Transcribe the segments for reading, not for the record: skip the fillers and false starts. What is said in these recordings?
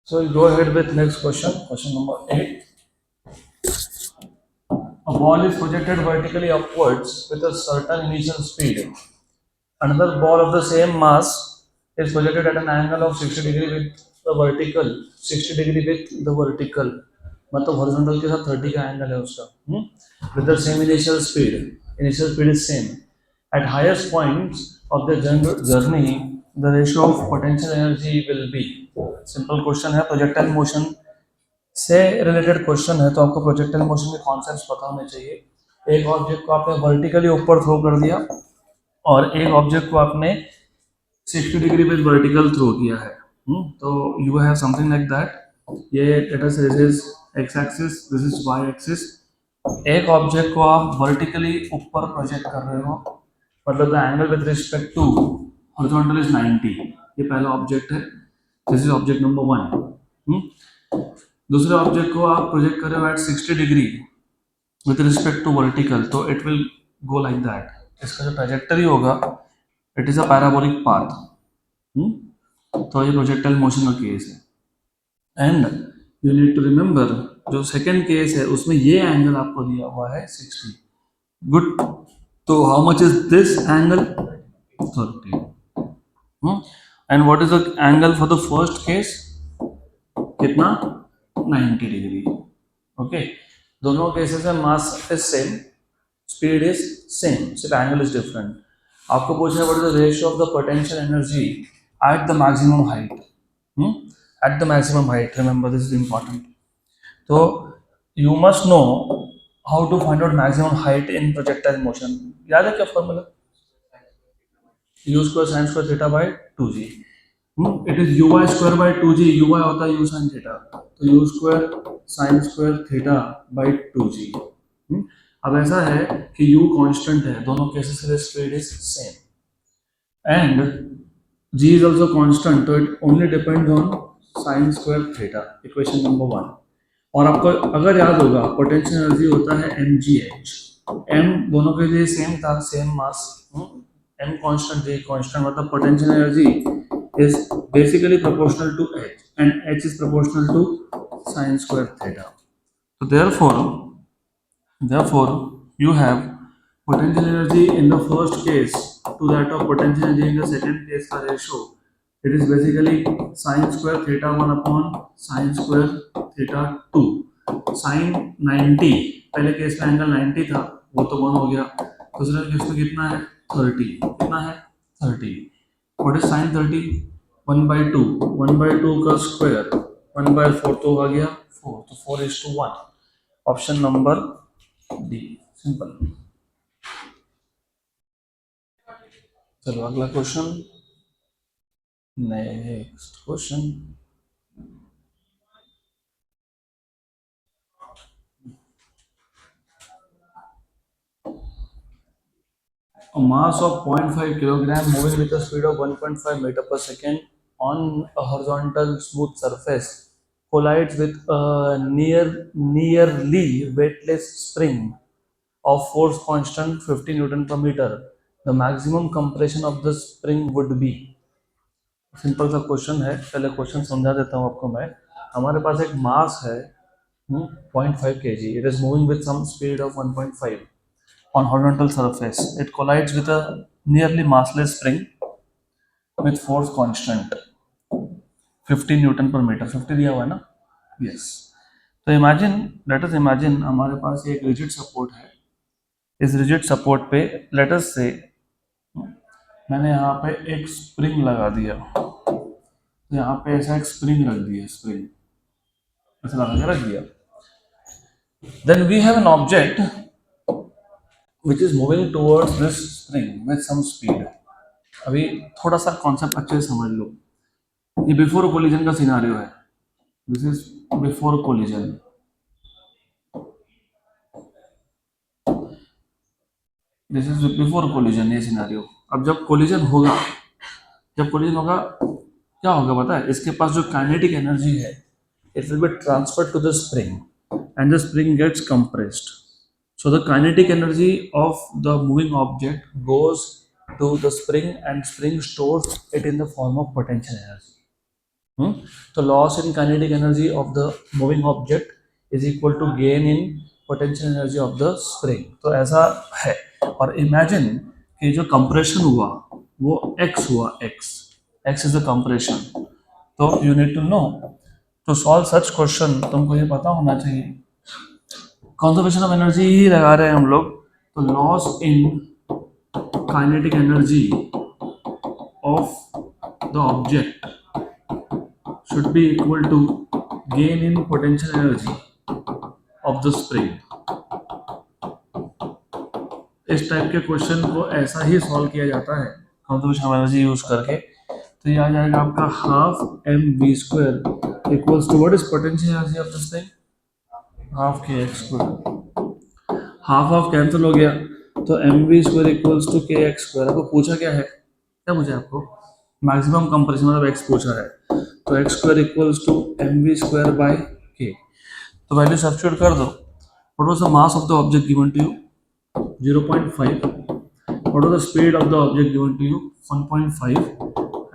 So we'll go ahead with next question. Question number 8. A ball is projected vertically upwards with a certain initial speed. Another ball of the same mass is projected at an angle of 60 degree with the vertical, 60 degree with the vertical. मतलब horizontal के साथ 30 का angle है उसका. With the same initial speed. Initial speed is same. At highest points of the journey, the ratio of potential energy will be. Simple question है. Projectile motion से related question है, तो आपको प्रोजेक्टाइल मोशन के concepts पता होने चाहिए। एक ऑब्जेक्ट को आपने वर्टिकली ऊपर थ्रो कर दिया और एक ऑब्जेक्ट को आपने 60 डिग्री विद वर्टिकल थ्रो किया है। तो you have something like that. ये data this is X axis, this is Y axis. एक ऑब्जेक्ट को आप वर्टिकली ऊपर प्रोजेक्ट कर रहे हो, मतलब the angle with respect to horizontal is 90। ये पहला ऑब्जेक्ट है, दिस इज ऑब्जेक्ट नंबर 1। दूसरे ऑब्जेक्ट को आप प्रोजेक्ट कर रहे हो at 60 degree with respect to vertical, तो it will go like that. इसका जो ट्रैजेक्टरी होगा, it is a parabolic path. तो ये प्रोजेक्टाइल मोशन का केस है। And you need to remember, जो सेकंड केस है उसमें ये एंगल आपको दिया हुआ है 60। गुड। तो how much is this angle? 30। And what is the angle for the first case? कितना? 90 डिग्री। ओके, दोनों केसेस में mass is same, speed is same, सिर्फ एंगल इज डिफरेंट। आपको पूछना है what is the ratio of the potential energy at the maximum height. At the maximum height, remember this is important. तो you must know how to find out maximum height in projectile motion. याद है क्या formula? U square sine square theta by 2g। It is u y square by 2g। U y होता है u sine theta, तो u square sine square theta by 2g। अब ऐसा है कि u कांस्टेंट है, दोनों केसेस के लिए speed is same and g is also constant, तो it only depend on sine square theta. Equation number 1। और आपको अगर याद होगा, पोटेंशियल एनर्जी होता है mgh। m दोनों के लिए सेम था, same mass. m constant, g constant, मतलब potential energy is basically proportional to h and h is proportional to sine square theta. So therefore you have potential energy in the first case to that of potential energy in the second case का ratio, it is basically sine square theta 1 upon sine square theta 2। sin 90, पहले case में angle 90 था, वो तो 1 हो गया। दूसरे case में कितना है? 30। कितना है? 30। What is sin 30? 1/2, 1/2 का स्क्वायर 1/4 तो आ गया 4, तो 4:1। Option number D, simple. चलो अगला question. Next question. A mass of 0.5 kilogram moving with a speed of 1.5 meter per second on a horizontal smooth surface collides with a nearly weightless spring of force constant 50 Newton per meter. The maximum compression of the spring would be। Simple सा question है, पहले question समझा देता हूँ आपको मैं। हमारे पास एक मास है 0.5 kg, it is moving with some speed of 1.5 on horizontal surface. It collides with a nearly massless spring with force constant 50 Newton पर मीटर। 50 दिया हुआ है ना? यस। तो इमेजिन, लेट अस इमेजिन हमारे पास एक रिजिड सपोर्ट है। इस रिजिड सपोर्ट पे लेट अस से मैंने यहाँ पे एक स्प्रिंग लगा दिया, यहाँ पे ऐसा एक स्प्रिंग रख दिया, स्प्रिंग ऐसा लगा के रख दिया। Then we have an object which is moving towards this spring with some speed। अभी थोड़ा सा कॉन्सेप्ट अच्छे से समझ लो। ये बिफोर कोलिजन का सिनारियो है, this is before collision. This is before collision, ये सिनारियो। अब जब कोलिजन होगा, क्या होगा पता है? इसके पास जो काइनेटिक एनर्जी है, it will be transferred to the spring and the spring gets compressed. So the kinetic energy of the moving object goes to the spring and spring stores it in the form of potential energy. तो loss in kinetic energy of the moving object is equal to gain in potential energy of the spring. तो ऐसा है। और imagine कि जो compression हुआ वो x हुआ, x इज द कंप्रेशन। तो you need to know to solve such question, तुमको ये पता होना चाहिए। कंजर्वेशन ऑफ एनर्जी ही लगा रहे हैं हम लोग, तो loss in kinetic energy of the object should be equal to gain in potential energy of the spring। इस टाइप के क्वेश्चन को ऐसा ही सॉल्व किया जाता है कंजर्वेशन ऑफ एनर्जी यूज करके। तो ये आ जाएगा आपका half m v square equals to what is potential energy of the spring, half k x square. Half cancel हो गया, तो m v square equals to k x square. आपको पूछा क्या है, क्या पूछा आपको, मैक्सिमम कंप्रेशन मतलब एक्स पूछा है, तो x square equals to m v square by k. तो वैल्यू सब्स्टिट्यूट कर दो। What was the mass of the object given to you, 0.5। What was the speed of the object given to you, 1.5।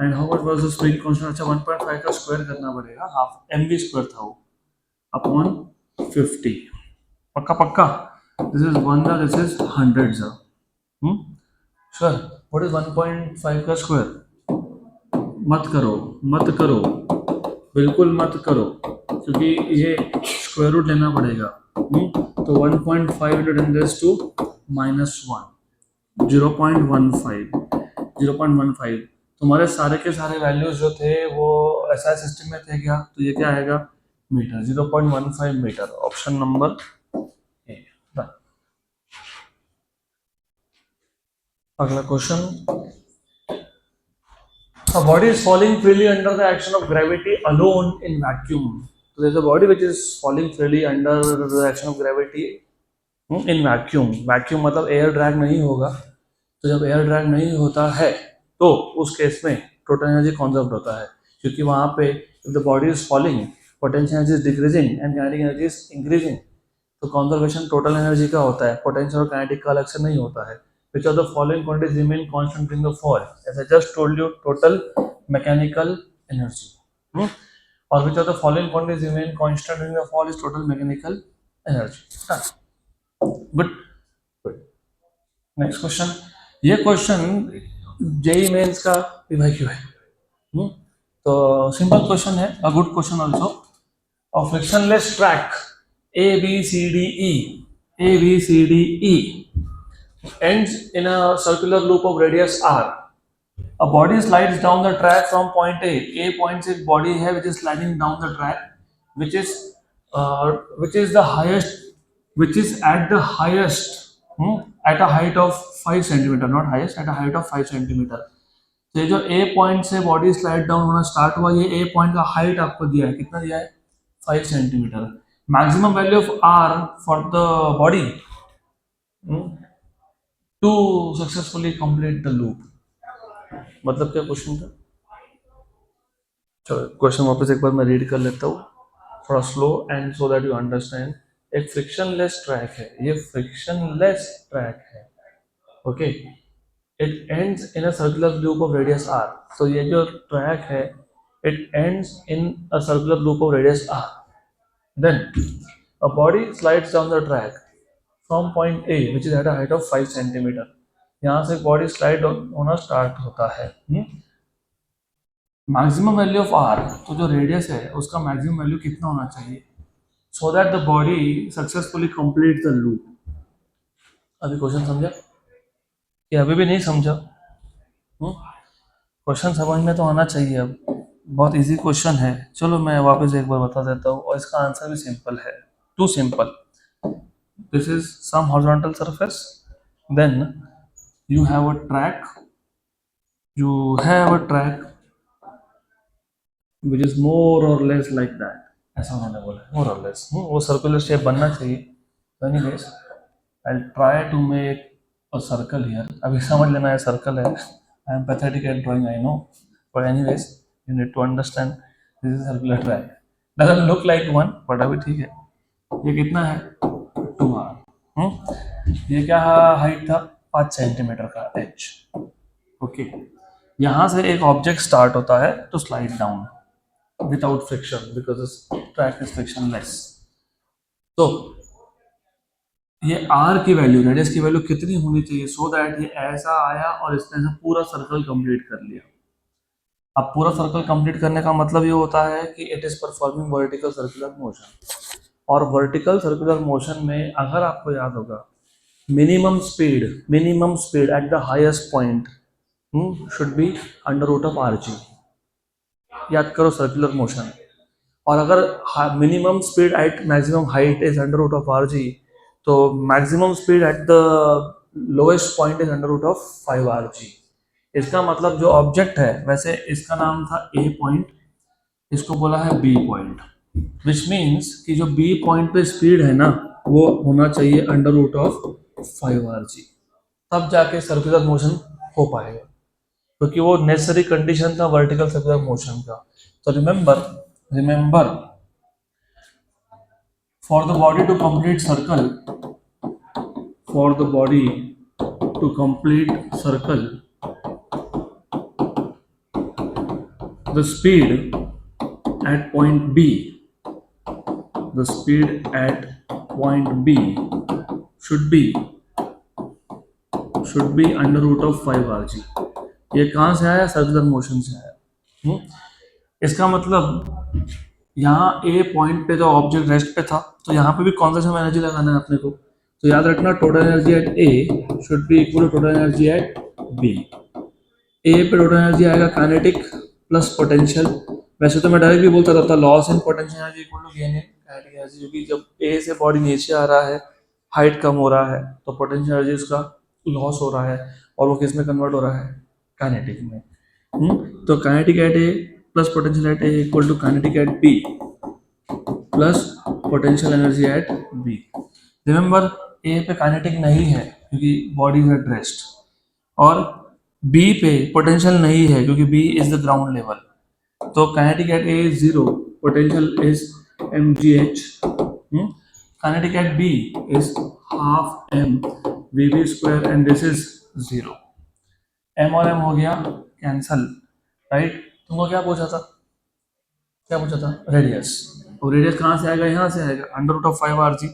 And how much was the spring constant. अच्छा 1.5 का square करना पड़ेगा, half m v square था वो, upon 50। पक्का पक्का, this is 1 जा, this is 100 जा। श्योर। व्हाट इज 1.5 का स्क्वायर, मत करो मत करो, बिल्कुल मत करो, क्योंकि ये स्क्वायर रूट लेना पड़ेगा। तो 1.5 इंटू 10 रेज़ टू -1, 0.15। तुम्हारे सारे के सारे वैल्यूज जो थे वो SI सिस्टम में थे क्या, तो ये क्या आएगा, metre, 0.15 metre, option number A. अगला question, a body is falling freely under the action of gravity alone in vacuum। So there is a body which is falling freely under the action of gravity in vacuum। vacuum मतलब air drag नहीं होगा। तो जब air drag नहीं होता है तो उस केस में टोटल एनर्जी कॉन्जर्व होता है, क्योंकि वहाँ पे if the body is falling potential energy is decreasing and kinetic energy is increasing। तो कॉन्जर्वेशन टोटल एनर्जी का होता है, पोटेंशियल और काइनेटिक का अलग से नहीं होता है। Which of the following quantities remain constant during the fall? As I just told you, total mechanical energy। Or which of the following quantities remain constant during the fall is total mechanical energy। Good, good। Next question। ये question JEE mains का PYQ है। तो simple question है, a good question also। A frictionless track ABCDE ends in a circular loop of radius r। A body slides down the track from point A। A point से body है which is sliding down the track, which is the highest, which is at the highest, at a height of 5 centimeter, not highest, at a height of 5 centimeter। तो ये जो A point से body slide down होना start हुआ, ये A point का height आपको दिया है, कितना दिया है, 5 centimeter। Maximum value of R for the body to successfully complete the loop। मतलब क्या क्वेश्चन था, चलो क्वेश्चन वापस एक बार मैं रीड कर लेता हूँ थोड़ा slow and so that you understand. एक फ्रिक्शनलेस ट्रैक है, ये फ्रिक्शनलेस ट्रैक है, okay. It ends in a circular loop of radius r। तो ये जो ट्रैक है it ends in a circular loop of radius r। Then a body slides down the track from point A which is at a height of 5 centimeter। यहाँ से body slide होना start होता है। Maximum value of r, तो जो radius है उसका maximum value कितना होना चाहिए so that the body successfully complete the loop. अभी क्वेश्चन समझा कि अभी भी नहीं समझा? क्वेश्चन समझ में तो आना चाहिए। अब बहुत इजी क्वेश्चन है, चलो मैं वापस एक बार बता देता हूँ और इसका आंसर भी सिंपल है, too simple. This is some horizontal surface, then you have a track which is more or less like that। ऐसा उन्होंने बोला more or less, वो सर्कुलर शेप बनना चाहिए। तो anyways I'll try to make a circle here। अभी समझ लेना है सर्कल है, I am pathetic at drawing I know, but anyways you need to understand this is circular track। doesn't look like one but अभी ठीक है। ये कितना है 2r। ये क्या हाइट था 5 सेंटीमीटर का h, ओके। यहाँ से एक ऑब्जेक्ट स्टार्ट होता है to slide down, without friction because this track is frictionless. तो ये r की वैल्यू, रेडियस की वैल्यू कितनी होनी चाहिए सो दैट ये ऐसा आया और इसने ऐसा पूरा सर्कल कंप्लीट कर लिया. अब पूरा सर्कल कंप्लीट करने का मतलब ये होता है कि it is performing vertical circular motion. और वर्टिकल सर्कुलर मोशन में अगर आपको याद होगा, minimum speed at the highest point should be under root of r g. याद करो सर्कुलर मोशन. और अगर minimum speed at maximum height is under root of r जी, तो maximum speed at the lowest point is under root of 5 are g. इसका मतलब जो object है, वैसे इसका नाम था ए पॉइंट, इसको बोला है बी पॉइंट, विच मीन्स कि जो बी पॉइंट पे स्पीड है ना वो होना चाहिए under root of 5 are g. तब जाके सर्कुलर मोशन हो पाएगा, क्योंकि वो नेसेसरी कंडीशन था वर्टिकल सर्कुलर मोशन का. तो remember for the body to complete circle, for the body to complete circle, the speed at point B, the speed at point B should be under root of 5 rg. ये कहाँ से आया? Circular motion से आया. इसका मतलब यहाँ ए point पे जो ऑब्जेक्ट रेस्ट पे था, तो यहाँ पे भी कॉन्जर्वेशन एनर्जी लगाना है अपने को. तो याद रखना total energy at A should be equal to total energy at B. A पे टोटल एनर्जी आएगा काइनेटिक प्लस पोटेंशियल. वैसे तो मैं डायरेक्ट भी बोलता था loss in potential energy equal to gain in kinetic energy, क्योंकि जब ए से बॉडी नीचे आ रहा है, हाइट कम हो रहा है, तो पोटेंशियल एनर्जी उसका लॉस हो रहा है और वो किस में कन्वर्ट हो रहा है? काइनेटिक में. तो kinetic at A plus potential at A equal to kinetic at B plus potential energy at B. Remember A पे काइनेटिक नहीं है क्योंकि बॉडी इज एट रेस्ट, और बी पे पोटेंशियल नहीं है क्योंकि B is the ground level. तो kinetic at A is 0, potential is mgh. Kinetic at B is half m vb square and this is 0. m और m हो गया cancel, right. तुमको क्या पूछा था? रेडियस. और रेडियस कहाँ से आएगा? यहाँ से आएगा under root of 5 are g.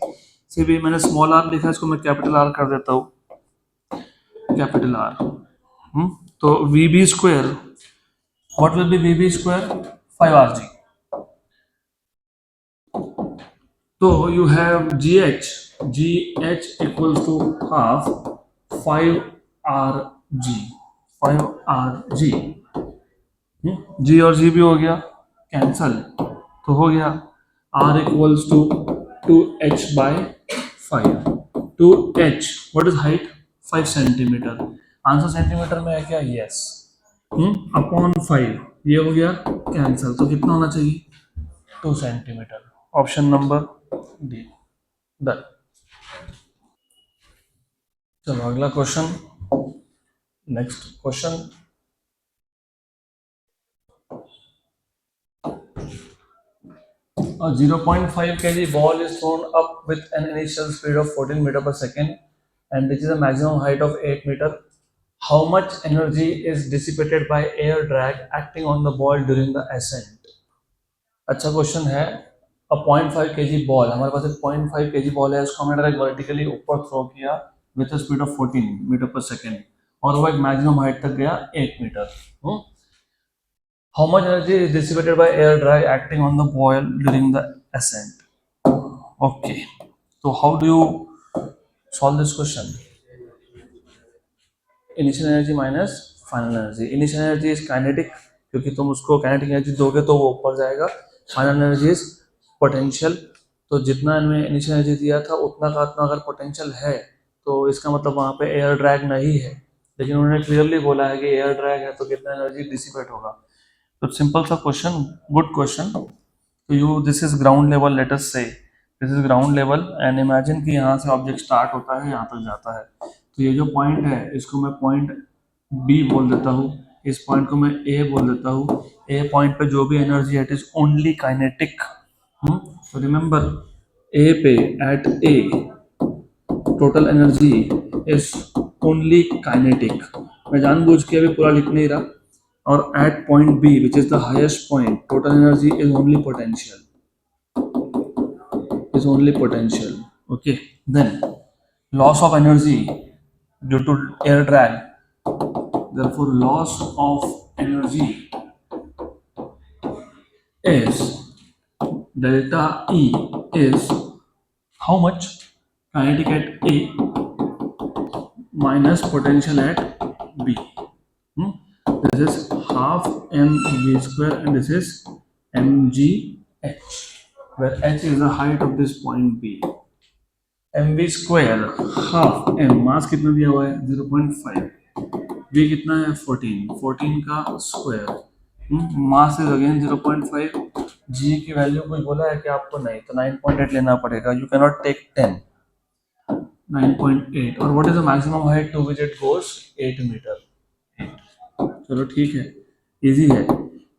से भी मैंने स्मॉल आर लिखा है, इसको मैं कैपिटल आर कर देता हूँ, कैपिटल आर. तो vb square, what will be vb square? 5 R G. तो you have gh equals to half 5 are G. 5 are G. G और जी भी हो गया कैंसल, तो हो गया r equals to 2h by 5. 2h what is height? 5 centimetre. Answer centimetre में है क्या? यस. अपॉन 5 ये हो गया कैंसल, तो कितना होना चाहिए? 2 centimetre. Option number D. Done. चलो अगला question. Next question. A 0.5 kg ball is thrown up with an initial speed of 14 meter per second and reaches a maximum height of 8 meter. How much energy is dissipated by air drag acting on the ball during the ascent? अच्छा question है. A 0.5 kg ball, हमारे पास एक 0.5 kg ball है, उसको हमने direct vertically ऊपर throw किया with a speed of 14 metre पर सेकेंड और वो एक मैक्सिमम हाइट तक गया 8 metre. How much energy is dissipated by air drag acting on the ball during the ascent? Okay, so how do you solve this question? Initial energy minus final energy. Initial energy is kinetic, क्योंकि तुम उसको kinetic energy दोगे तो वो ऊपर जाएगा. Final energy is potential, तो जितना इनमें इनिशियल एनर्जी दिया था उतना का उतना अगर पोटेंशियल है तो इसका मतलब वहाँ पे एयर ड्रैग नहीं है, लेकिन उन्होंने क्लियरली बोला है कि एयर ड्रैग है तो कितना एनर्जी डिसिपेट होगा. तो सिंपल सा क्वेश्चन, गुड क्वेश्चन. तो you this is ground level, let us say this is ground level and imagine कि यहाँ से ऑब्जेक्ट स्टार्ट होता है यहाँ तक जाता है. तो ये जो पॉइंट है इसको मैं पॉइंट बी बोल देता हूँ, इस पॉइंट को मैं ए बोल देता हूँ. ए पॉइंट पे जो भी एनर्जी है इट इज ओनली काइनेटिक. तो रिमेंबर ए पे at A total energy is only kinetic. मैं जानबूझ के अभी पूरा लिख नहीं रहा, or at point B, which is the highest point, total energy is only potential. Is only potential. Okay. Then loss of energy due to air drag. Therefore, loss of energy is delta E is how much? Kinetic at A minus potential at B. This is half mv square and this is mgh, where h is the height of this point B. mv square half m, मास कितना दिया हुआ है 0.5, v कितना है 14 का square, mass is again 0.5, g की value कोई बोला है कि आपको? नहीं, तो 9.8 लेना पड़ेगा. You can not take 10. 9.8. और what is the maximum height to which it goes? 8 मीटर. चलो ठीक है, इजी है.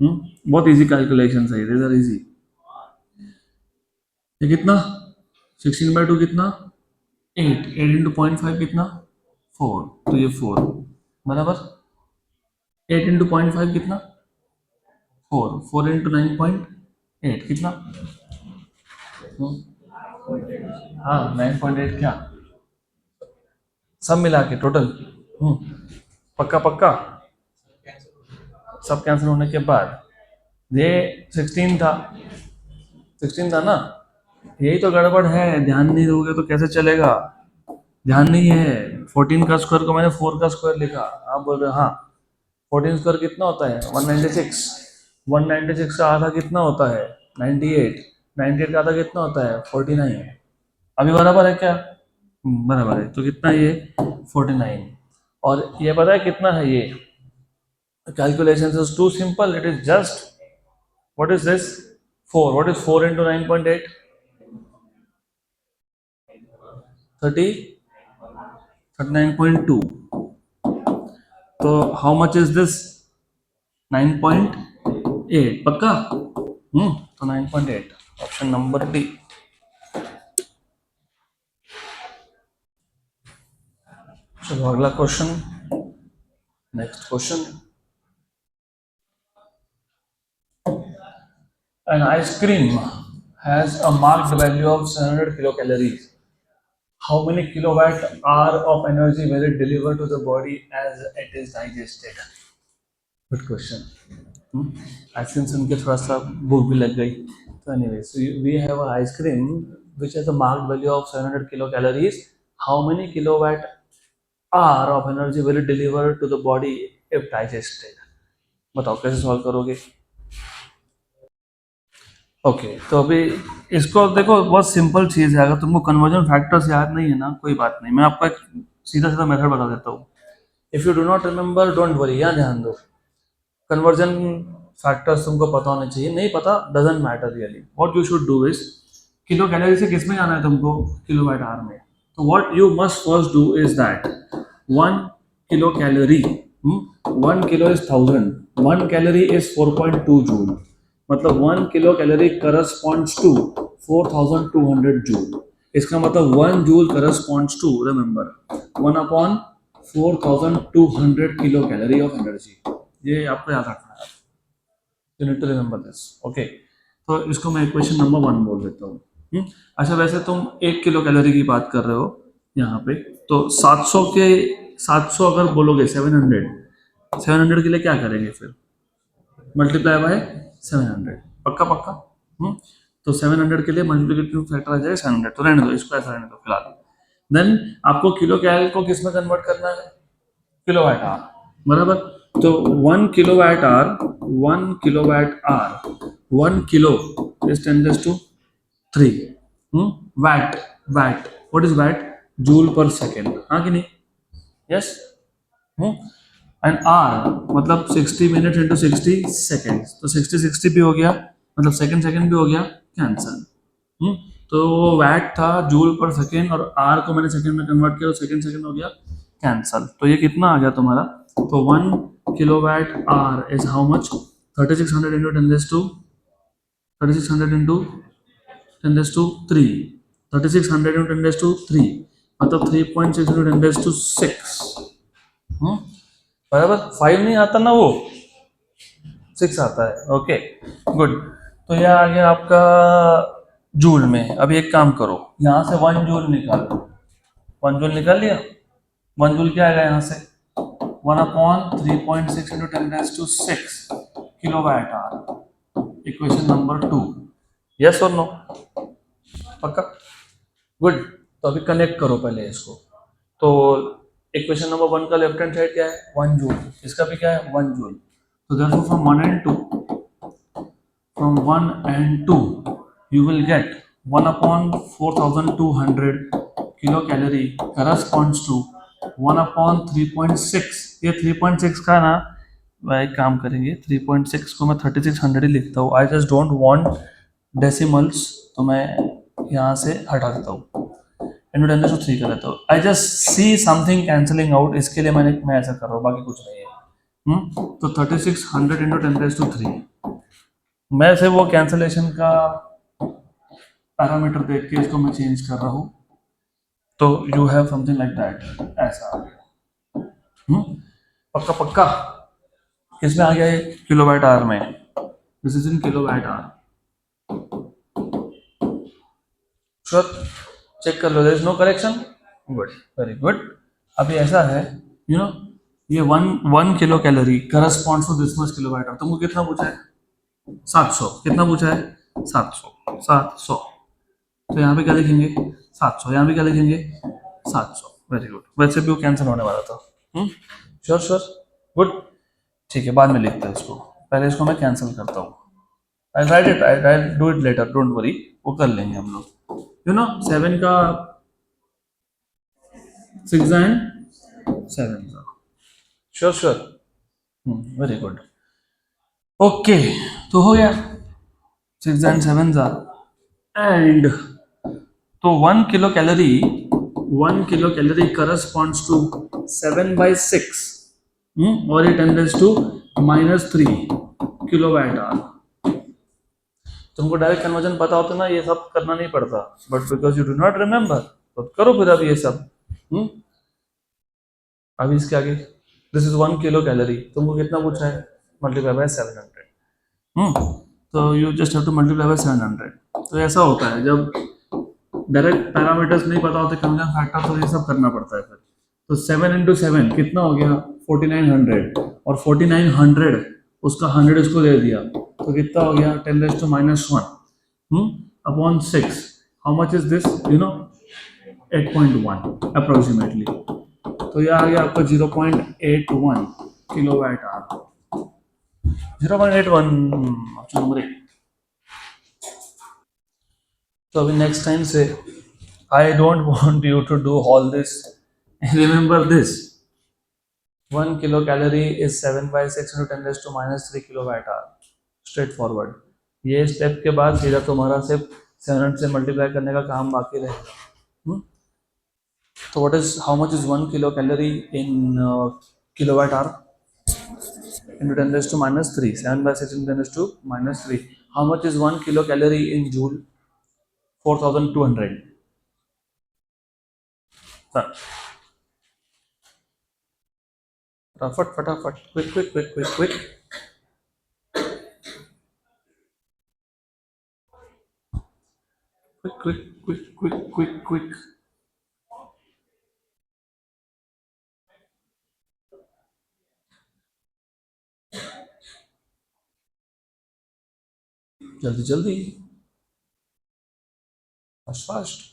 बहुत इजी कैलकुलेशन है, दिस आर इजी. ये कितना? 16/2 कितना? 8. 8 इंटू 0.5 कितना? 4. तो ये 4 बराबर. 8 इंटू 0.5 कितना? 4. 4 इंटू 9.8 कितना? हाँ, 9.8 क्या? सब मिला के टोटल. पक्का पक्का. सब कैंसिल होने के बाद ये 16 था. 16 था ना. यही तो गड़बड़ है, ध्यान नहीं दोगे तो कैसे चलेगा? ध्यान नहीं है. 14 का स्क्वायर को मैंने 4 का स्क्वायर लिखा. आप बोल रहे हाँ, 14 स्क्वायर कितना होता है? 196. 196 का आधा कितना होता है? 98. 98 का आधा कितना होता है? 49. अभी बराबर है क्या? बराबर है. तो कितना ये? 49. और ये पता है कितना है ये? Calculations is too simple. It is just, what is this? 4. What is 4 into 9.8? 39.2. So how much is this? 9.8. पक्का? तो 9.8. Option number D. चलो अगला question. Next question. An ice cream has a marked value of 700 kilocalories. How many kilowatt hour of energy will it deliver to the body as it is digested? Good question. Ice cream सुन के थोड़ा सा भूख भी लग गई. तो anyway, so we have an ice cream which has a marked value of 700 kilocalories. How many kilowatt hour of energy will it deliver to the body if digested? बताओ कैसे सॉल्व करोगे? ओके, तो अभी इसको देखो, बहुत सिंपल चीज़ है. अगर तुमको कन्वर्जन फैक्टर्स याद नहीं है ना, कोई बात नहीं, मैं आपको एक सीधा सीधा मेथड बता देता हूँ. If you do not remember, don't worry. यहाँ ध्यान दो, कन्वर्जन फैक्टर्स तुमको पता होने चाहिए. नहीं पता, doesn't matter really. What you should do is, kilo calorie से किस में जाना है तुमको? किलोवाट आवर में. तो what you must first do is that 1 kilo calorie, 1 kilo is 1000, 1 calorie is 4.2 joule. मतलब 1 kilo calorie corresponds to 4200 joule. इसका मतलब 1 joule corresponds to, remember, 1/4200 kilo calorie of energy. ये आपको याद रखना है. You need to remember this. Okay, तो इसको मैं इक्वेशन नंबर 1 बोल देता हूँ. अच्छा, वैसे तुम 1 किलो कैलोरी की बात कर रहे हो यहाँ पे, तो 700 अगर बोलोगे 700 के लिए क्या करेंगे फिर? Multiply by 700. पक्का पक्का. तो 700 के लिए मल्टीप्लिकेटिव फैक्टर आ जाएगा 700. तो रहने दो, इसको ऐसा रहने दो फिलहाल. देन आपको किलो कैल को किस में कन्वर्ट करना है? Kilowatt hour. बराबर. तो 1 kilowatt hour 1 kilo is 10⁻³ watt. What is watt? Joule पर सेकेंड. हाँ कि नहीं? यस. एंड आर मतलब 60 मिनट इंटू 60 सेकेंड्स. तो 60 भी हो गया, मतलब सेकेंड भी हो गया, कैंसल. तो वैट था जूल पर सेकेंड, और आर को मैंने सेकेंड में कन्वर्ट किया, तो सेकेंड हो गया, कैंसल. तो ये कितना आ गया तुम्हारा? तो 1 kilowatt hour is how much? 3600 into 10⁻³ 3600 into 10⁻³ 3600 into 10⁻³ मतलब 3.6 इंटू 10⁻⁶. बराबर. 5 नहीं आता ना वो, 6 आता है। Okay good. तो यह आ गया आपका जूल में। अभी एक काम करो, यहाँ से 1 जूल निकालो। 1 जूल निकाल लिया। 1 जूल क्या आएगा यहाँ से? 1/3.6 into 10⁻⁶ kilowatt hour. Equation number 2। Yes और नो? पक्का? गुड। तो अभी कनेक्ट करो पहले इसको। तो इक्वेशन नंबर 1 का लेफ्ट हैंड साइड क्या है? 1 जूल। इसका भी क्या है? 1 जूल। तो therefore from 1 and 2 you will get 1 upon 4200 kilocalorie corresponds to 1 upon 3.6। ये 3.6 का ना, मैं एक काम करेंगे, 3.6 को मैं 3600 ही लिखता हूँ। I just don't want decimals, तो मैं यहाँ से हटा देता हूँ, इंटू 10⁻³ कर देता हूँ। I just see something cancelling out, इसके लिए मैं ऐसा कर रहा हूँ, बाकी कुछ नहीं है। तो 3600 इंटू 10⁻³ मैं से वो कैंसलेशन का पैरामीटर देख के इसको मैं चेंज कर रहा हूँ। तो you have something like that, ऐसा आ गया। पक्का पक्का? किसमें आ गया ये? किलोवाट आवर में। This is in kilowatt hour. Sure? Check कर लो, there is no correction. Good, very good. अभी ऐसा है, यू नो, ये one kilo calorie corresponds to this much kilowatt hour. तुमको कितना पूछा है? 700। कितना पूछा है? 700। तो यहाँ पे क्या लिखेंगे? 700। यहाँ पे क्या लिखेंगे? 700। Very good. वैसे भी वो कैंसिल होने वाला था। Sure sure, good. ठीक है, बाद में लिखते हैं इसको, पहले इसको मैं कैंसिल करता हूँ। I write it, I do it later, don't worry, वो कर लेंगे हम लोग। यू नो 7 का 6 and 7। Sure sure, very good. Okay, तो हो गया 6 एंड 7 एंड तो 1 किलो कैलोरी करस्पॉन्ड्स टू 7/6 और ये 10⁻³ किलोवाट आवर। तुमको डायरेक्ट कन्वर्जन पता होता ना, ये सब करना नहीं पड़ता, but because you do not remember तो करो फिर अब ये सब। अभी इसके आगे दिस इज 1 किलो कैलोरी, तुमको कितना पूछा है? Multiply by 700। तो you just have to multiply by 700। तो ऐसा होता है जब डायरेक्ट पैरामीटर्स नहीं पता होते, कन्वर्जन फैक्टर, तो ये सब करना पड़ता है फिर। तो 7 इंटू 7 कितना हो गया? 4900। और 4900 उसका 100 इसको दे दिया, तो कितना हो गया? 10⁻⁻1 upon 6। How much is this? You know 8.1 approximately. तो यह आ गया आपका 0.81 किलोवाट आवर। 0.81, option number 8। तो अभी नेक्स्ट टाइम से I don't want you to do all this. Remember this. 1 kilocalorie is 7/6 into 10⁻³ kilowatt hour. Straight forward. ये step के बाद सीधा तुम्हारा सिर्फ 700 से मल्टीप्लाई करने का काम बाकी रहेगा। तो what is, how much is 1 kilocalorie in kilowatt hour into 10⁻³ 7/6 into 10⁻⁻3. How much is 1 kilocalorie in joule? 4200. फटाफट, quick quick quick quick quick. quick. जल्दी जल्दी, fast.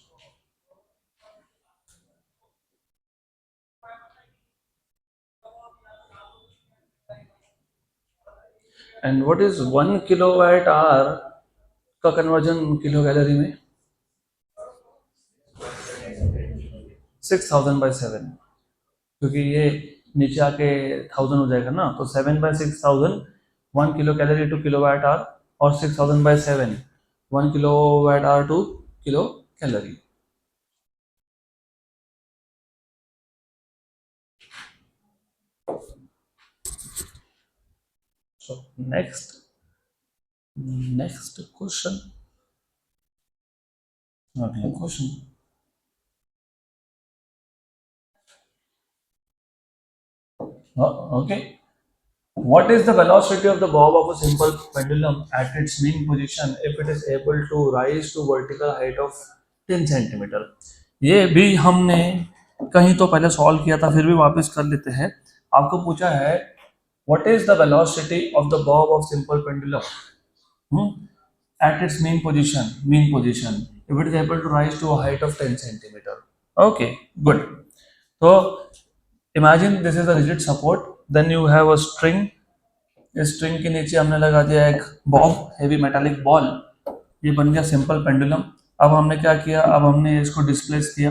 And what is 1 kilowatt hour का कन्वर्जन किलो कैलोरी में? 6000/7, क्योंकि ये नीचे आके 1000 हो जाएगा ना, तो 7/6000 1 kilo calorie to kilowatt hour, और 6000/7 1 kilowatt hour two kilo calorie. So next question. Question. Okay. What is the velocity of the bob of a simple pendulum at its mean position if it is able to rise to vertical height of 10 centimetre? ये भी हमने कहीं तो पहले solve किया था, फिर भी वापस कर लेते हैं. आपको पूछा है what is the velocity of the bob of simple pendulum at its mean position if it is able to rise to a height of 10 centimeter. Okay, good. So imagine this is a rigid support, then you have a string. इस string के नीचे हमने लगा दिया एक Bob, heavy metallic ball. ये बन गया सिंपल पेंडुलम. अब हमने क्या किया, अब हमने इसको डिस्प्लेस किया.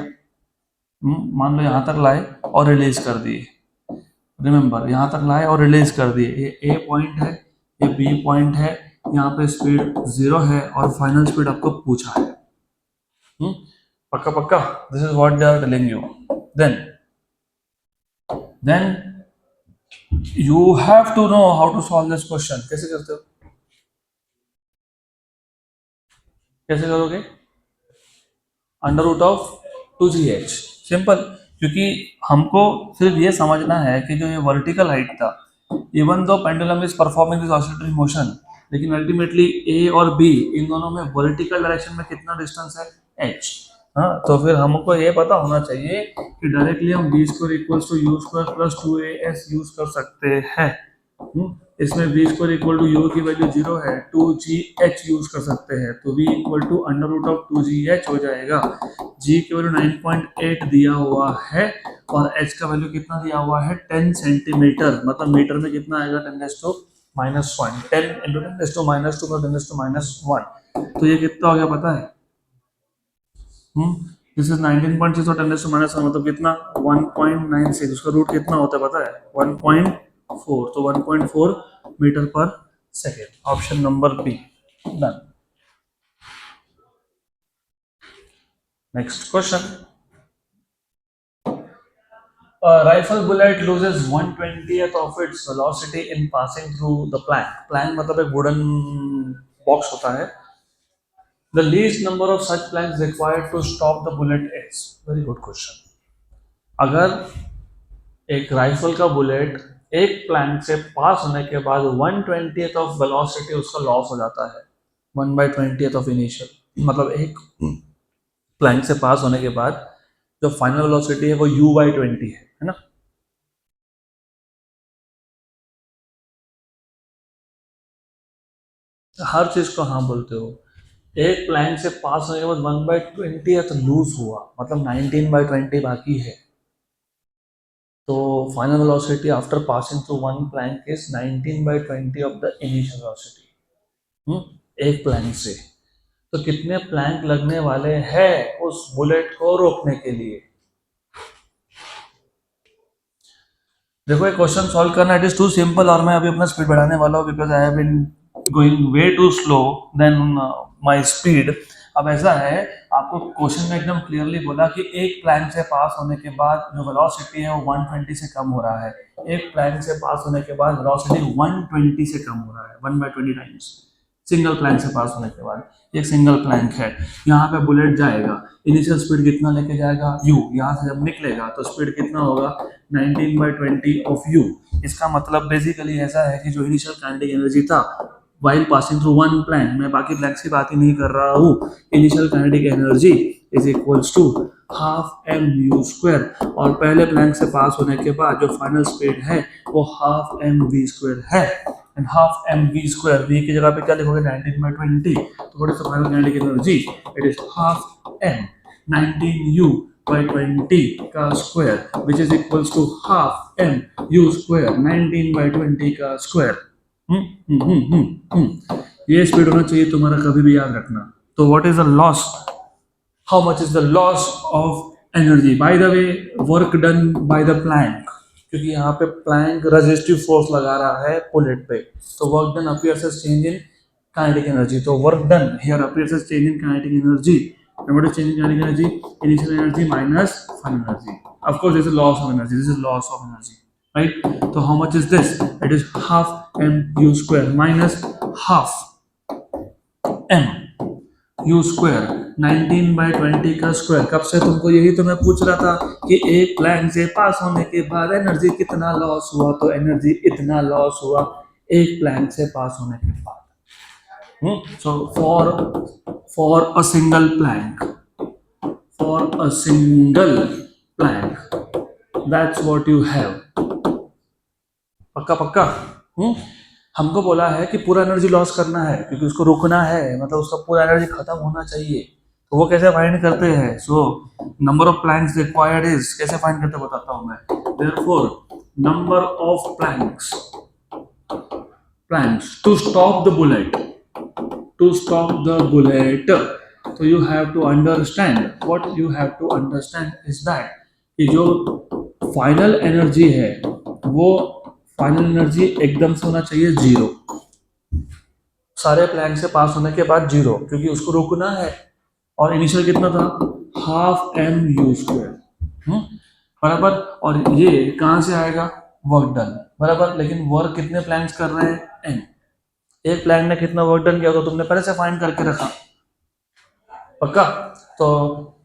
मान लो यहाँ तक लाए और रिलीज कर दिए. रिमेंबर, यहाँ तक लाए और रिलीज कर दिए. ये ए पॉइंट है, ये बी पॉइंट है, यहाँ पे स्पीड 0 है और फाइनल स्पीड आपको पूछा है. पक्का पक्का, this is what they are telling you. Then you have to know how to solve this question. कैसे करते हो, कैसे करोगे? Under root of 2gh. Simple, क्योंकि हमको सिर्फ ये समझना है कि जो ये वर्टिकल हाइट था, even though pendulum is performing this oscillatory motion, लेकिन अल्टीमेटली ए और बी इन दोनों में वर्टिकल डायरेक्शन में कितना डिस्टेंस है, h. हाँ, तो फिर हमको ये पता होना चाहिए कि डायरेक्टली हम b square equals to u square plus 2as use कर सकते हैं. इसमें v square equal to u की वैल्यू 0 है, 2gh यूज कर सकते हैं, तो v equal to under root of 2gh हो जाएगा. g की वैल्यू 9.8 दिया हुआ है और h का वैल्यू कितना दिया हुआ है, 10 सेंटीमीटर. मतलब मीटर में कितना आएगा, 10⁻⁻1. 10 इंटू 10⁻2 प्लस 10⁻1. तो ये कितना हो गया पता है? दिस इज 19.6 और 10⁻1 मतलब कितना, 1.96. उसका रूट कितना होता है पता है, 1.4. तो 1.4 मीटर पर second. Option number B. Done. Next question. A rifle bullet loses 1/20th of its velocity in passing through the plank. Plank मतलब एक वुडन बॉक्स होता है. The least number of such planks required to stop the bullet is. Very good question. अगर एक rifle का bullet एक plank से पास होने के बाद 1/20th ऑफ वेलोसिटी उसका लॉस हो जाता है, 1/20th ऑफ इनिशियल. मतलब एक प्लैंक से पास होने के बाद जो फाइनल वेलोसिटी है वो u/20 है ना. हर चीज को हाँ बोलते हो. एक प्लैंक से पास होने के बाद 1/20th लूज हुआ, मतलब 19/20 बाकी है. तो final velocity after passing through one plank is 19/20 of the initial velocity. एक प्लैंक से तो कितने प्लैंक लगने वाले हैं उस बुलेट को रोकने के लिए? देखो, एक क्वेश्चन सॉल्व करना, इट इज टू सिंपल और मैं अभी अपना स्पीड बढ़ाने वाला हूँ because I have been going way too slow than my speed. अब ऐसा है, आपको क्वेश्चन में एकदम क्लियरली बोला कि एक प्लैंक से पास होने के बाद जो वेलोसिटी है वो 120 से कम हो रहा है. एक प्लैंक से पास होने के बाद वेलोसिटी 120 से कम हो रहा है, 1/20 टाइम्स. सिंगल प्लैंक से पास होने के बाद एक सिंगल प्लैंक है, यहाँ पे बुलेट जाएगा, इनिशियल स्पीड कितना लेके जाएगा, u. यहाँ से जब निकलेगा तो स्पीड कितना होगा, 19/20 ऑफ u. इसका मतलब बेसिकली ऐसा है कि जो इनिशियल काइनेटिक एनर्जी था while passing through one plank, मैं बाकी प्लैंक्स की बात ही नहीं कर रहा हूँ, initial kinetic energy is equals to half m u square, और पहले प्लैंक से पास होने के बाद जो फाइनल स्पीड है वो हाफ एम वी स्क्वायर है. And half m v square, v की जगह पे क्या लिखोगे, 19/20. तो what is the final kinetic energy, it is half m 19u/20 का square which is equals to half m u square 19/20 का स्क्वायर. ये स्पीड होना चाहिए तुम्हारा, कभी भी याद रखना. तो what is the loss, how much is the loss of energy? By the way, work done by the plank, क्योंकि यहाँ पे प्लैंक रेजिस्टिव फोर्स लगा रहा है पुलेट पे, तो work done appears as change in kinetic energy. तो work done here appears as change in kinetic energy. And what is change in kinetic energy? Initial energy minus final energy. Of course, this is loss of energy. This is loss of energy, right? So how much is this? It is half mu square minus half m u square 19/20 का square. कब से तुमको यही तो मैं पूछ रहा था कि एक प्लैंक से पास होने के बाद एनर्जी कितना लॉस हुआ, तो एनर्जी इतना लॉस हुआ एक प्लैंक से पास होने के बाद। So for a single plank, that's what you have. पक्का पक्का। हमको बोला है कि पूरा एनर्जी लॉस करना है क्योंकि उसको रोकना है, मतलब उसका पूरा एनर्जी खत्म होना चाहिए। तो वो कैसे फाइंड करते हैं? So number of planks required is, कैसे फाइंड करते बताता हूं मैं। Therefore number of planks to stop the bullet, to stop the bullet. So you have to understand, what you have to understand is that कि जो final energy है वो final energy एकदम से होना चाहिए जीरो, सारे प्लैंक से पास होने के बाद जीरो, क्योंकि उसको रोकना है। और इनिशियल कितना था? हाफ एम यू स्क्वायर, बराबर। और ये कहाँ से आएगा? वर्क डन, बराबर। लेकिन वर्क कितने प्लैंक्स कर रहे हैं? एन। एक प्लैंक ने कितना वर्क डन किया तो तुमने पहले से फाइंड करके रखा, पक्का। तो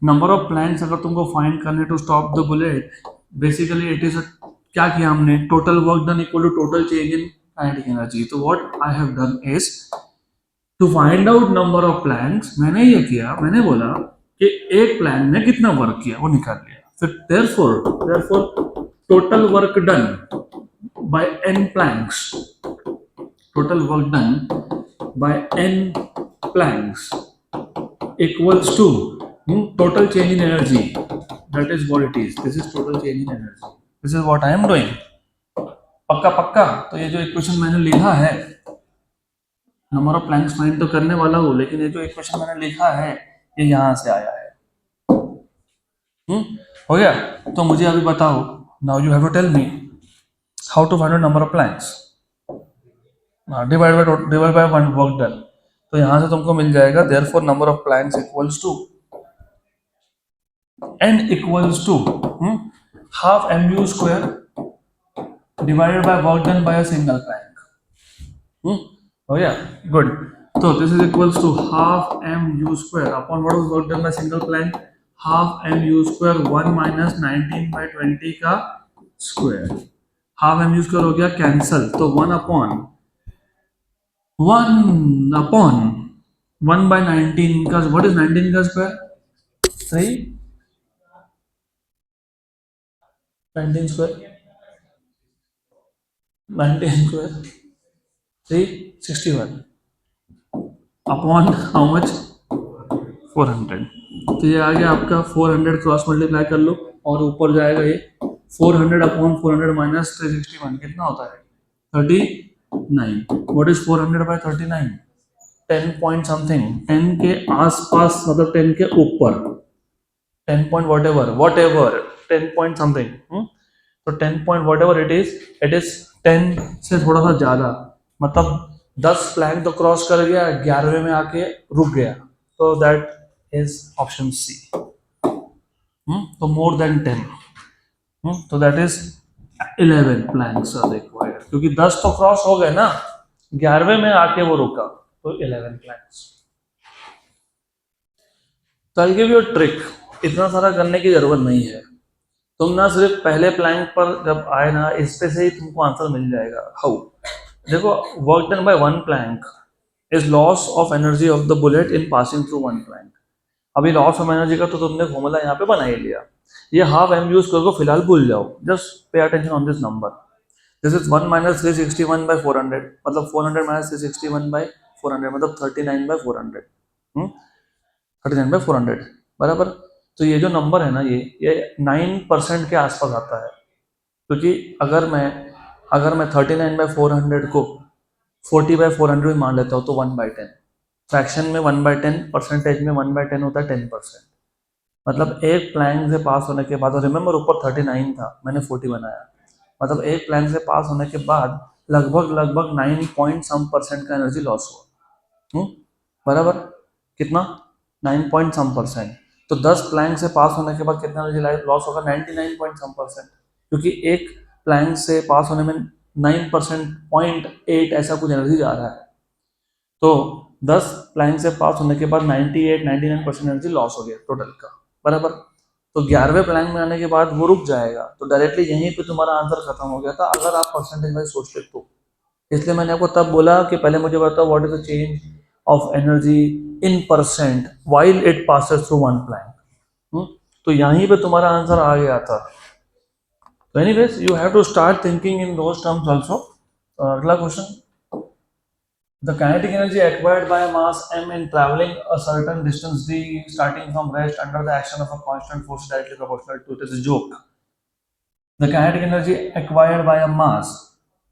नंबर ऑफ प्लैंक्स अगर तुमको फाइंड करने to stop the bullet, basically it is क्या किया हमने? Total work done equal to total change in kinetic energy. तो what I have done is to find out number of planks, मैंने ये किया, मैंने बोला कि एक प्लैंक ने कितना वर्क किया वो निकाल लिया। फिर therefore total work done by n planks, total work done by n planks equals to total change in energy. That is what it is. This is total change in energy. This is what I am doing. पक्का पक्का। तो ये जो equation मैंने लिखा है, number of planks find तो करने वाला हूँ, लेकिन ये जो इक्वेशन मैंने लिखा है ये यहाँ से आया है। हो गया? तो मुझे अभी बताओ, now you have to tell me how to find out number of planks divide by one work done. तो यहां से तुमको मिल जाएगा therefore number of planks equals to n equals to half mu square divided by work done by a single plank. हो गया? Good. तो this is equals to half mu square upon what was work done by single plank, half mu square 1 minus 19/20 का square. Half mu square हो गया cancel, तो 1 upon 1 by 19 का, what is 19 का square? 3। 19 square 361 upon how much? 400। तो ये आ गया आपका 400, क्रॉस मल्टीप्लाई कर लो और ऊपर जाएगा ये 400 अपॉन 400 माइनस 361 कितना होता है? 39। What is 400 by 39? 10 point something, 10 के आसपास, मतलब 10 के ऊपर, 10 पॉइंट whatever 10 पॉइंट समथिंग। तो 10 पॉइंट whatever it is 10 से थोड़ा सा ज्यादा, मतलब 10 प्लैंक तो क्रॉस कर गया, 11वें में आके रुक गया, तो दैट इज ऑप्शन सी। तो मोर देन 10, तो that is 11 planks are required, क्योंकि 10 तो क्रॉस हो गए ना, 11वें में आके वो रुका, तो 11 प्लैंक्स। तो I give you a trick, इतना सारा करने की जरूरत नहीं है। तुम ना सिर्फ पहले प्लैंक पर जब आए ना, इस पे से ही तुमको आंसर मिल जाएगा। हाउ? देखो, work done by one plank is loss of energy of the bullet in passing through one plank. अभी लॉस ऑफ एनर्जी का तो तुमने फॉर्मूला यहाँ पे बना ही लिया। ये हाफ mu स्क्वायर को फिलहाल भूल जाओ, just pay attention on this number. This is 1 minus 361 by 400, मतलब 400 माइनस 361 बाय 400, मतलब 39 बाय 400। 39 बाय 400, बराबर। तो ये जो नंबर है ना, ये 9% के आसपास आता है, क्योंकि अगर मैं 39 बाय 400 को 40 बाय 400 मान लेता हूँ तो 1/10, फ्रैक्शन में 1/10, परसेंटेज में 1/10 होता है 10%। मतलब एक प्लैंक से पास होने के बाद, और रिमेंबर ऊपर 39 था, मैंने 40 बनाया, मतलब एक प्लैंक से पास होने के बाद लगभग 9 पॉइंट सम परसेंट का एनर्जी लॉस हुआ। बराबर, कितना? 9 पॉइंट सम परसेंट। तो 10 प्लैंक से पास होने के बाद कितना एनर्जी लॉस होगा? 99 पॉइंट सम परसेंट, क्योंकि एक प्लैंक से पास होने में 9% 0.8 ऐसा कुछ एनर्जी जा रहा है। तो 10 प्लैंक से पास होने के बाद 99% एनर्जी लॉस हो गया टोटल का, बराबर। तो 11वें प्लैंक में आने के बाद वो रुक जाएगा, तो डायरेक्टली यहीं पे तुम्हारा आंसर खत्म हो गया था अगर आप परसेंटेज वाइज सोचते तो। इसलिए मैंने आपको तब बोला कि पहले मुझे बताओ what is the change of energy in percent while it passes through one plank. तो यहीं पे तुम्हारा आंसर आ गया था। तो anyways you have to start thinking in those terms also. अगला question, the kinetic energy acquired by a mass m in traveling a certain distance d starting from rest under the action of a constant force directly proportional to it is a joke. The kinetic energy acquired by a mass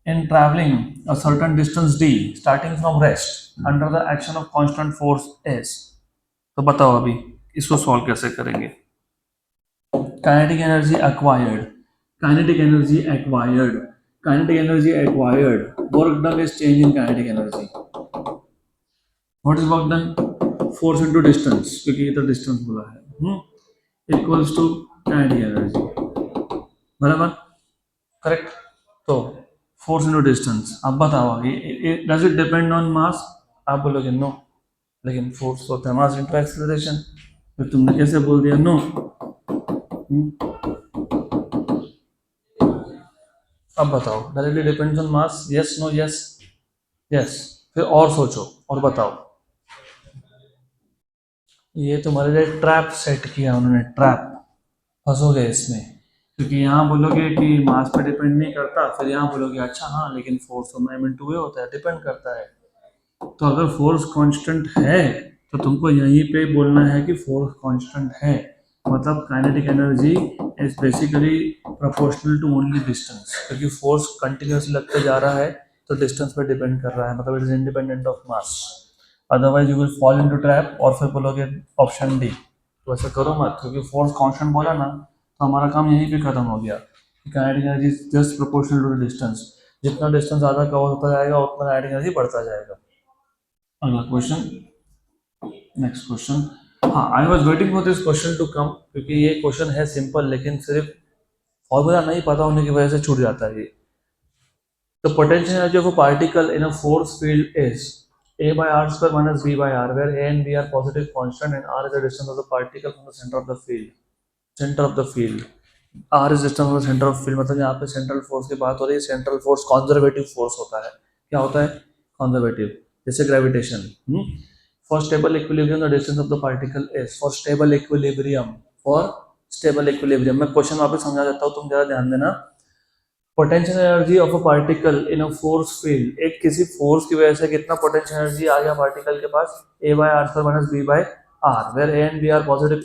in traveling a certain distance d starting from rest under the action of constant force is. तो बताओ अभी इसको solve कैसे करेंगे? Kinetic energy acquired, kinetic energy acquired, kinetic energy acquired, work done is change in kinetic energy. What is work done? Force into distance, क्योंकि ये तो distance बोला है, equals to kinetic energy, बराबर, करेक्ट। तो फोर्स इंटू डिस्टेंस, अब बताओ does it depend on मास? आप बोलोगे नो, लेकिन फोर्स तो होता है मास इंटू एक्सेलरेशन, फिर तुमने कैसे बोल दिया नो? अब बताओ directly depends on mass, yes no yes yes, फिर और सोचो और बताओ। ये तुम्हारे लिए ट्रैप सेट किया उन्होंने, ट्रैप, फंसोगे इसमें, क्योंकि यहाँ बोलोगे कि मास पे डिपेंड नहीं करता, फिर यहाँ बोलोगे अच्छा हाँ लेकिन फोर्स तो m into a होता है, डिपेंड करता है। तो अगर फोर्स कांस्टेंट है तो तुमको यहीं पे बोलना है कि फोर्स कांस्टेंट है, मतलब kinetic energy is basically proportional to only distance, क्योंकि फोर्स कंटिन्यूसली लगते जा रहा है तो डिस्टेंस पे डिपेंड कर रहा है, मतलब it is independent of mass. Otherwise you will fall into trap और फिर बोलोगे ऑप्शन डी। तो ऐसा करो मत, क्योंकि फोर्स कांस्टेंट बोला ना तो हमारा काम यहीं पे खत्म हो गया। Kinetic energy is just proportional to distance, जितना डिस्टेंस ज़्यादा कवर होता जाएगा उतना काइनेटिक एनर्जी बढ़ता जाएगा। अगला क्वेश्चन, नेक्स्ट क्वेश्चन। हाँ, I was waiting for this question to come, क्योंकि ये क्वेश्चन है सिंपल, लेकिन सिर्फ फॉर्मूला नहीं पता होने की वजह से छूट जाता है ये। The potential energy of a particle in a force field is a by r square minus b by r, where a and b are positive constant and r is the distance of the particle from the center of the field. Center of the field, r is distance from the center of field, मतलब यहाँ पे central force की बात हो रही है। Central force conservative force होता है। क्या होता है? कॉन्जर्वेटिव, जैसे gravitation. For stable equilibrium, the distance of the particle is, for stable equilibrium, for stable equilibrium। मैं क्वेश्चन वापस समझा देता हूँ, तुम जरा ध्यान देना। Potential energy of a particle in a force field, एक किसी फोर्स की वजह से कितना पोटेंशियल एनर्जी आ गया पार्टिकल के पास, a by r square minus b by r, where a and b are positive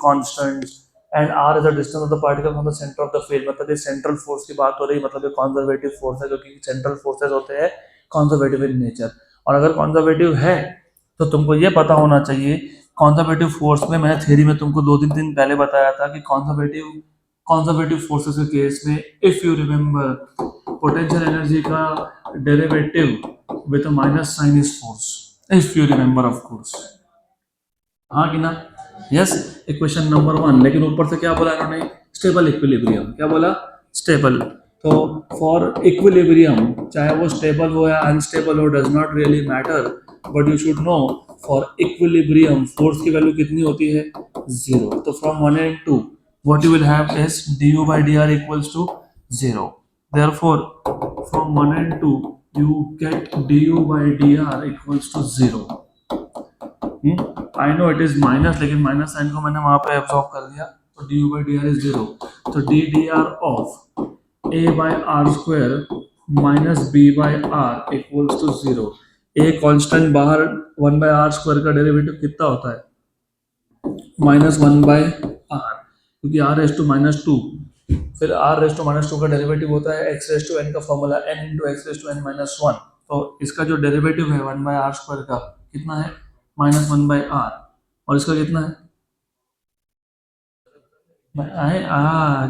constants and r is the distance of the particle from the center of the field। मतलब ये central force की बात हो रही है, मतलब ये conservative force है, क्योंकि सेंट्रल फोर्सेज होते हैं कॉन्जर्वेटिव इन नेचर। और अगर कॉन्जर्वेटिव है तो तुमको ये पता होना चाहिए, कॉन्जर्वेटिव फोर्स में मैंने थ्योरी में तुमको 2-3 दिन पहले बताया था कि कॉन्जर्वेटिव फोर्सेस के केस में if you remember, potential energy का derivative with a minus sign is force, if you remember of course, हाँ कि ना? Yes, equation number 1। लेकिन ऊपर से क्या बोला इन्होंने? Stable equilibrium. क्या बोला? स्टेबल। तो फॉर इक्विलिब्रियम, चाहे वो स्टेबल हो या अनस्टेबल हो, does not really matter, but you should know for equilibrium force की वैल्यू कितनी होती है? 0। तो from 1 and 2 what you will have is du by dr equals to 0. Therefore, from 1 and 2 you get du by dr equals to 0. I know it is minus, लेकिन minus sign को मैंने वहां पे एब्जॉर्ब कर दिया, तो du by dr is 0. तो d dr of a by r square minus b by r equals to 0. a constant बाहर 1 by r square का डेरिवेटिव कितना होता है? -1 by r, क्योंकि r रेस टू -2, फिर r रेस टू -2 का derivative होता है x रेस टू n का formula n into x raise to n -1। तो इसका जो डेरिवेटिव है 1 by r स्क्वायर का कितना है? -1 by r। और इसका कितना है?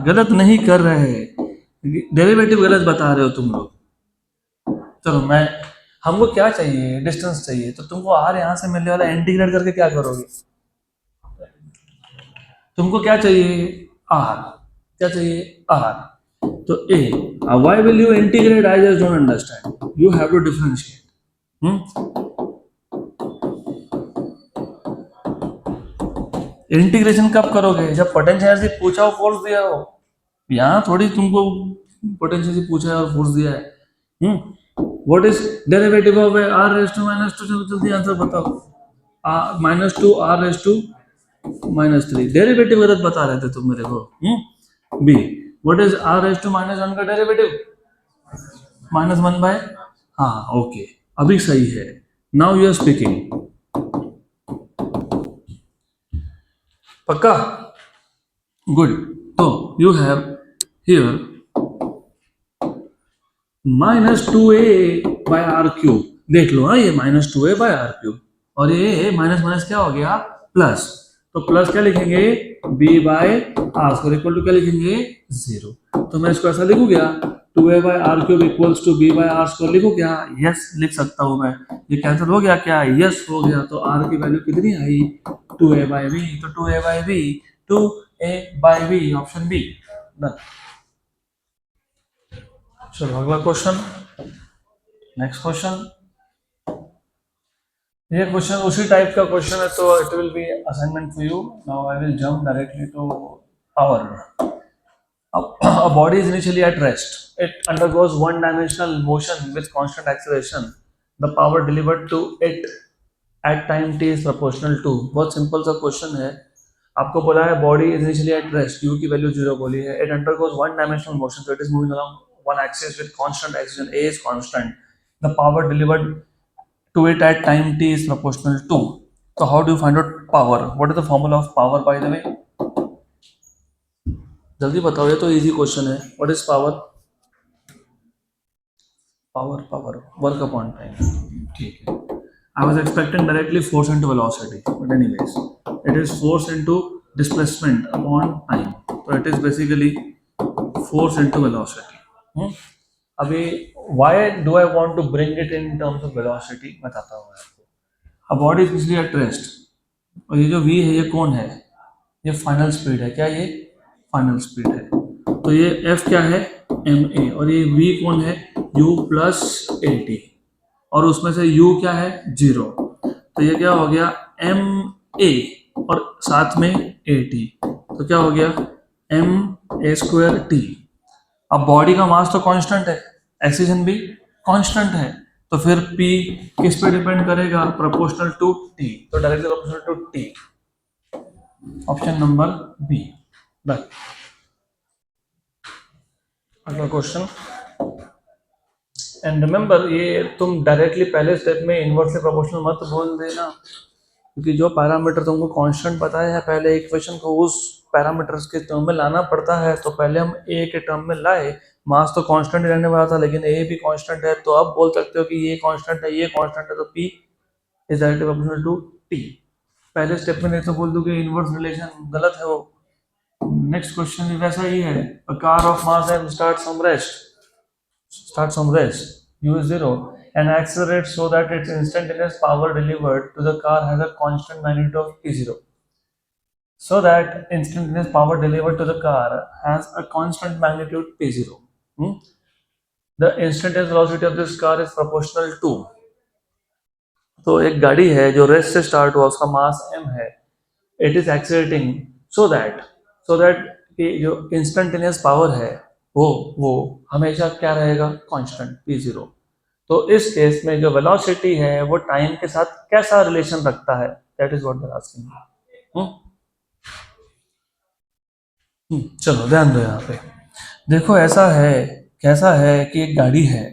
गलत नहीं कर रहे, डेरिवेटिव गलत बता रहे हो तुम लोग। चलो मैं, हमको क्या चाहिए? डिस्टेंस चाहिए, तो तुमको r यहाँ से मिलने वाला इंटीग्रेट करके क्या करोगे? तुमको क्या चाहिए? r। क्या चाहिए? r। तो a, why will you integrate? I just don't understand. You have to differentiate. Integration कब करोगे? जब पोटेंशियल एनर्जी पूछा हो, फोर्स दिया हो। यहाँ थोड़ी तुमको पोटेंशियल एनर्जी पूछा है और फोर्स दिया है। What is derivative of r raise to -2? जल्दी आंसर बताओ। -2 आर रेज टू -3 डेरिवेटिव गलत बता रहे थे तुम मेरे को। B, what is r raise to -1 का डेरिवेटिव? -1 बाय, हाँ ओके, अभी सही है। Now you are speaking. पक्का? गुड। तो you have here -2a by r cube. देख लो, हाँ, ये -2a बाय आर क्यूब, और ये माइनस माइनस क्या हो गया? प्लस। तो प्लस क्या लिखेंगे? b by r square equal to क्या लिखेंगे? 0। तो मैं इसको ऐसा लिखूं क्या? 2a by r cube equals to b by r square लिखूं क्या? यस, लिख सकता हूं मैं। ये कैंसिल हो गया क्या? यस हो गया। तो r की वैल्यू कितनी आई? 2a by b। तो 2a by b, 2a by b, option B. चलो अगला क्वेश्चन, नेक्स्ट क्वेश्चन। ये क्वेश्चन उसी टाइप का क्वेश्चन है, तो it will be assignment for you. Now I will jump directly to power. A body is initially at rest. It undergoes one-dimensional motion with constant acceleration. The power delivered to it at time t is proportional to। बहुत simple सा question है। आपको बोला है body is initially at rest, u की value 0 बोली है। It undergoes one dimensional motion, so it is moving along one axis with constant acceleration, a is constant. The power delivered to it at time t is proportional to। So how do you find out power? What is the formula of power, by the way? जल्दी बताओ, ये तो easy question है। What is power? Power work upon time. ठीक है। I was expecting directly force into velocity, but anyways it is force into displacement upon time. तो it is basically force into velocity. अभी why do I want to bring it in terms of velocity, बताता हूँ आपको। A body is initially at rest, और ये जो v है, ये कौन है? ये फाइनल स्पीड है। क्या ये फाइनल स्पीड है? तो ये f क्या है? ma। और ये v कौन है? u प्लस at, और उसमें से u क्या है? 0। तो ये क्या हो गया? ma और साथ में at, तो क्या हो गया? ma square t। अब बॉडी का मास तो कांस्टेंट है, एक्सीलरेशन भी कांस्टेंट है, तो फिर p किस पे डिपेंड करेगा? Proportional to t। तो directly proportional to t, option number B. अगला क्वेश्चन। एंड रिमेंबर, ये तुम डायरेक्टली पहले स्टेप में इनवर्सली प्रोपोर्शनल मत बोल देना, क्योंकि जो पैरामीटर तुमको कांस्टेंट बताया है, पहले इक्वेशन को उस पैरामीटर्स के टर्म में लाना पड़ता है। तो पहले हम a के टर्म में लाए, मास तो कांस्टेंट ही रहने वाला था, लेकिन a भी कांस्टेंट है, तो अब बोल सकते हो कि ये कांस्टेंट है, ये कांस्टेंट है, तो p is directly proportional to t। पहले स्टेप में नहीं तो बोल दूंगे इनवर्स रिलेशन गलत है वो। नेक्स्ट क्वेश्चन भी वैसा ही है। A car of mass m starts from rest, u is 0, and accelerates so that its instantaneous power delivered to the car has a constant magnitude of p0. So that instantaneous power delivered to the car has a constant magnitude p0. The instantaneous velocity of this car is proportional to। तो एक गाड़ी है जो rest से start हुआ, उसका मास m है, it is accelerating so that कि जो इंस्टेंटेनियस पावर है वो हमेशा क्या रहेगा? Constant p0। तो इस केस में जो वेलोसिटी है वो टाइम के साथ कैसा रिलेशन रखता है? That is what they are asking. चलो ध्यान दो, यहाँ पे देखो, ऐसा है, कैसा है कि एक गाड़ी है,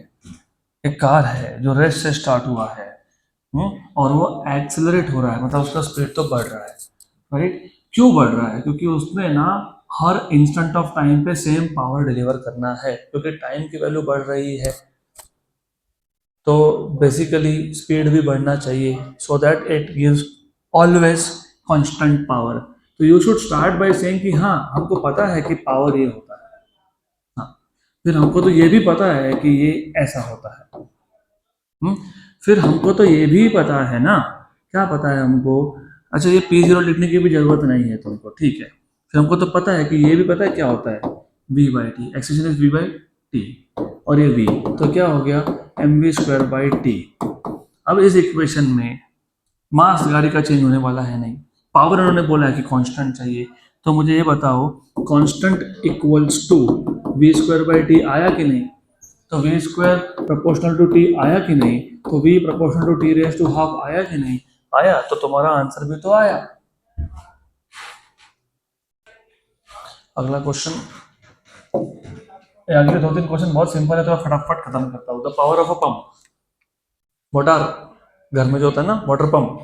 एक कार है जो रेस्ट से स्टार्ट हुआ है, और वो एक्सेलरेट हो रहा है, मतलब उसका स्पीड तो बढ़ रहा है, राइट? क्यों बढ़ रहा है? क्योंकि उसमें ना हर इंस्टेंट ऑफ टाइम पे सेम पावर डिलीवर करना है, क्योंकि टाइम की वैल्यू बढ़ रही है, तो बेसिकली स्पीड भी बढ़ना चाहिए, so that it gives always constant power. तो you should start by saying कि हाँ, हमको पता है कि पावर ये होता है, हाँ, फिर हमको तो ये भी पता है कि ये ऐसा होता है, फिर हमको तो ये भी पता है ना, क्या पता है हमको? अच्छा, ये p0 लिखने की भी जरूरत नहीं है तुमको, ठीक है? फिर हमको तो पता है कि ये भी पता है क्या होता है, v by T, acceleration is v by T, और ये v, तो क्या हो गया? mv square by T. अब इस इक्वेशन में मास गाड़ी का चेंज होने वाला है नहीं, पावर उन्होंने बोला है कि कांस्टेंट चाहिए, तो मुझे ये बताओ constant equals to v square by t आया कि नहीं? तो v square proportional to t आया कि नहीं? तो v proportional to t raise to half आया कि नहीं? आया, तो तुम्हारा आंसर भी तो आया। अगला क्वेश्चन, अगले 2-3 क्वेश्चन बहुत सिंपल है, तो मैं फटाफट खत्म करता हूँ। The power of a pump, what are, घर में जो होता है ना water pump,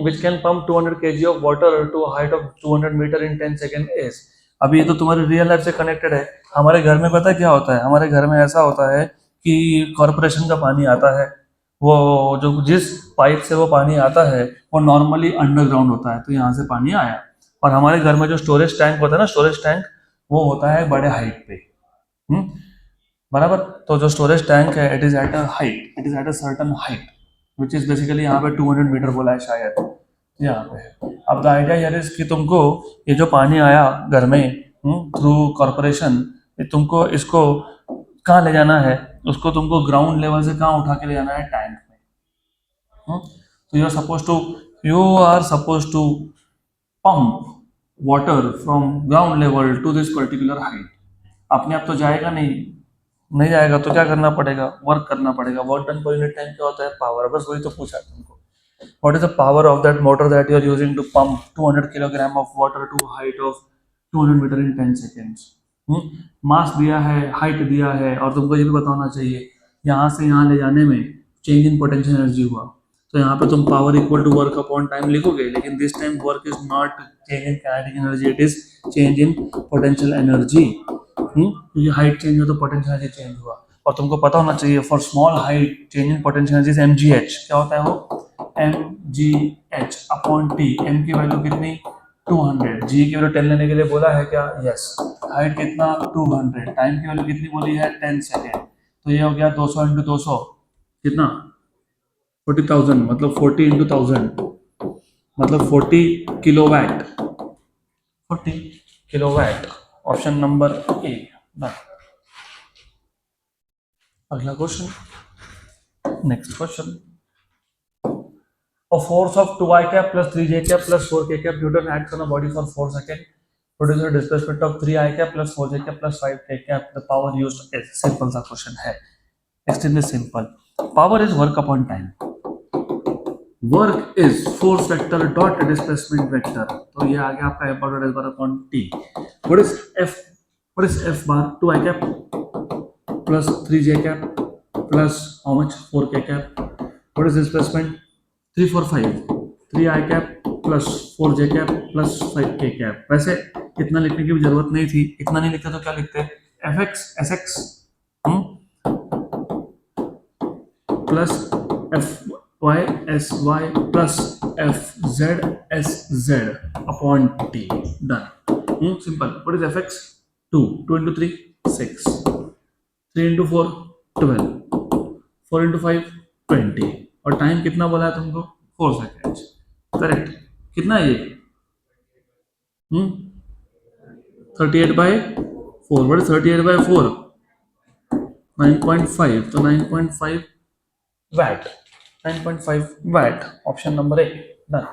which can pump 200 kg of water to a height of 200 meter in 10 second is। अभी ये तो तुम्हारी रियल लाइफ से कनेक्टेड है। हमारे घर में पता है क्या होता है? हमारे घर में ऐसा होता है कि कॉरपोरेशन का पानी आता है, वो जो जिस पाइप से वो पानी आता है वो नॉर्मली अंडरग्राउंड होता है, तो यहाँ से पानी आया। और हमारे घर में जो स्टोरेज टैंक होता है ना, स्टोरेज टैंक, वो होता है बड़े हाइट पे। बराबर, तो जो स्टोरेज टैंक है it is at a height, it is at a certain height which is basically यहाँ पे 200 मीटर बोला है शायद, यहाँ पे। अब द आइडिया यार इज कि तुमको ये जो पानी आया घर में थ्रू कॉरपोरेशन, तुमको इसको कहाँ ले जाना है? उसको तुमको ग्राउंड लेवल से कहाँ उठा के ले जाना है? टैंक में। तो you are suppose to pump water from ground level to this particular height. अपने आप तो जाएगा नहीं, नहीं जाएगा तो क्या करना पड़ेगा? वर्क करना पड़ेगा। Work done per unit time क्या होता है? पावर। बस वही तो पूछा है तुमको। What is the power of that motor that you are using to pump 200 kilogram of water to a height of 200 meter in 10 seconds? मास दिया है, हाइट दिया है, और तुमको ये भी बताना चाहिए यहाँ से यहाँ ले जाने में चेंज इन पोटेंशियल एनर्जी हुआ। तो यहाँ पे तुम power equal to work upon time लिखोगे, लेकिन this time work is not change in kinetic energy, it is change in potential energy. क्योंकि हाइट चेंज हो तो पोटेंशियल एनर्जी चेंज हुआ। और तुमको पता होना चाहिए for small height change in potential energy is mgh। क्या होता है वो? mgh upon T. m की वैल्यू कितनी? 200। g की वैल्यू 10 लेने के लिए बोला है क्या? यस। हाइट कितना? 200। टाइम की वैल्यू कितनी बोली है? 10 सेकेंड। तो ये हो गया 200 इंटू 200 कितना? 40,000, मतलब 40 इंटू 1000 मतलब 40 kilowatt. 40 kilowatt, option number A. अगला question, next question. A force of 2i cap plus 3j cap plus 4k cap Newton acts on a body for 4 seconds. Produces a displacement of 3i cap plus 4j cap plus 5k cap. The power used is simple सा question है, extremely simple. Power is work upon time. Work is force vector dot displacement vector. तो ये आ गया आपका F bar S bar upon T. What is F? What is F bar? 2i cap plus 3j cap plus how much? 4k cap. What is displacement? 3 4 5 3i cap plus 4j cap plus 5k cap। वैसे इतना लिखने की भी जरूरत नहीं थी, इतना नहीं लिखते तो क्या लिखते? fx sx plus fy sy plus fz sz upon t। Done, simple. What is fx? 2 2 into 3 6 3 into 4 12 4 into 5 20। और टाइम कितना बोला है तुमको? 4 सेकेंड्स। करेक्ट। कितना है ये? 38/4। What is 38/4? 9.5। तो 9.5 watt, 9.5 watt, option number A. Done.